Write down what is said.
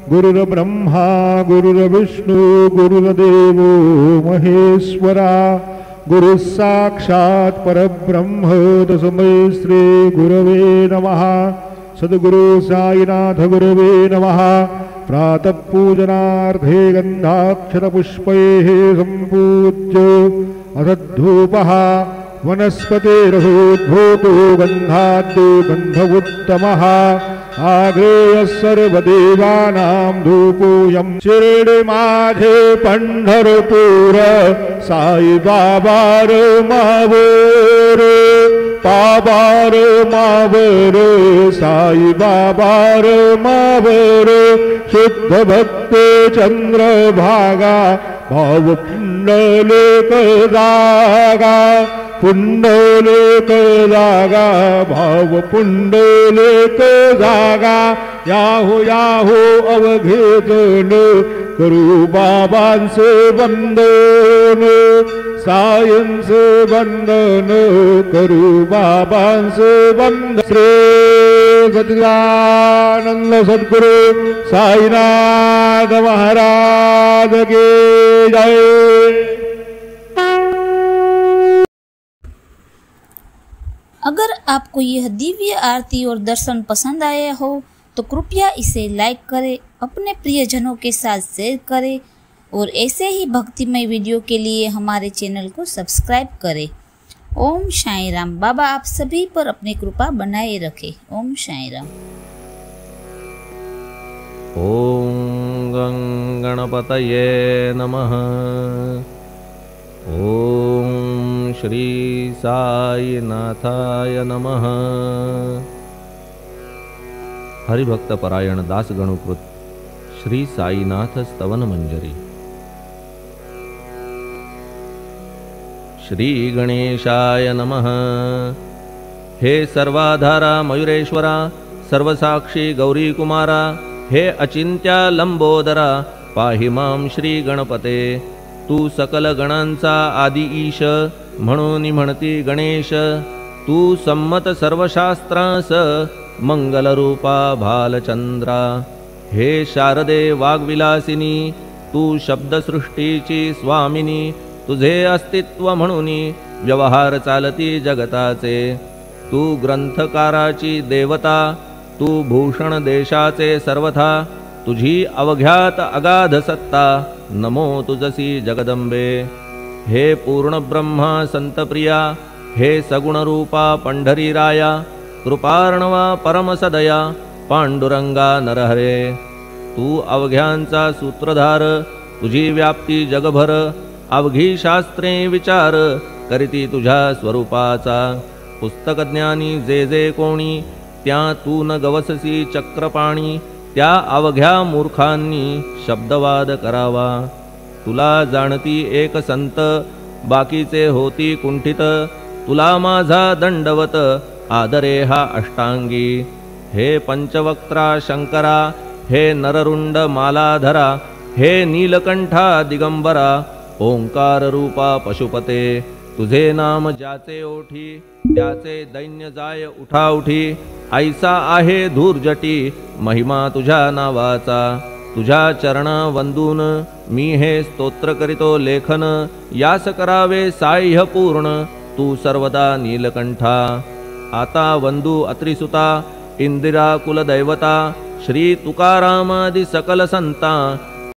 गुरुर्ब्रह्मा गुरुर्विष्णु गुरुर्देवो महेश्वरा गुरुः साक्षात् परब्रह्म तस्मै श्री गुरवे नमः। सद्गुरु साईनाथ गुरवे नमः। प्रातः पूजनार्थे गन्धाक्षरपुष्पैः सम्पूज्य अधधूपः वनस्पतिरसोद्भूतो गन्धाद्यो गन्ध उत्तमः आग्रेयः सर्वदेवानां धूपोऽयं शिर्डी माझे पंढरपूर साई बाबार मावर बाबार मावर साई बाबार मावर शुद्ध भक्ते चंद्रभागा भाव पुंडलिक जागा पुंडलिक जागा भाव पुंडलिक जागा याहो याहो अवघेजन करू बाबांचे वंदन सायंचे वंदन करू बाबांचे वंदन। श्री सच्चिदानंद सद्गुरु साईनाथ महाराज की जय। अगर आपको यह दिव्य आरती और दर्शन पसंद आया हो तो कृपया इसे लाइक करें, अपने प्रियजनों के साथ शेयर करें और ऐसे ही भक्तिमय वीडियो के लिए हमारे चैनल को सब्सक्राइब करें। ओम साई राम। बाबा आप सभी पर अपनी कृपा बनाए रखे। ओम साई राम। ओम गणपतये नमः। ओम श्री साईनाथाय नमः। हरिभक्त परायण दास गणुकृत श्री साईनाथ स्तवन मंजरी। श्री गणेशाय नमः। हे सर्वाधारा मयुरेश्वरा सर्वसाक्षी गौरी कुमारा हे अचिंत्या लंबोदरा पाहि मां श्री गणपते। तू सकल गणांचा आदि ईश म्हणून म्हणती गणेश। तू संमत सर्वशास्त्रांस मंगलरूपा भालचंद्रा। हे शारदे वाग्विलासिनी तू शब्दसृष्टीची स्वामिनी। तुझे अस्तित्व म्हणून व्यवहार चालती जगताचे। तू ग्रंथकाराची देवता तू भूषण देशाचे सर्वथा। तुझी अवघ्यात अगाध सत्ता नमो तुझसी जगदंबे। हे पूर्ण ब्रह्मा संतप्रिया हे सगुण रूपा पंढरीराया। कृपार्णवा परमसदया पांडुरंगा नरहरे। तू अवघ्यांचा सूत्रधार तुझी व्याप्ती जगभर। अवघी शास्त्रे विचार करीती तुझ्या स्वरूपाचा। पुस्तकज्ञानी जे जे कोणी त्या तू न गवससी चक्रपाणी। त्या अवघ्या मूर्खांनी शब्दवाद करावा। तुला जाणती एक संत बाकीचे होती कुंठित। तुला माझा दंडवत आदरे हा अष्टांगी। हे पंचवक्त्रा शंकरा हे नररुंड मालाधरा। हे नीलकंठा दिगंबरा ओंकार रूपा पशुपते। तुझे नाम ज्याचे ओठी त्याचे दैन्य जाय उठा उठी। ऐसा आहे धूर्जटी महिमा तुझ्या नावाचा। तुझ्या चरणा वंदून मी हे स्तोत्र करीतो लेखन। यास करावे साह्य पूर्ण तू सर्वदा नीलकंठा। आता वंदू अत्रिसुता इंदिरा कुलदैवता। श्री तुकारामादि सकल संता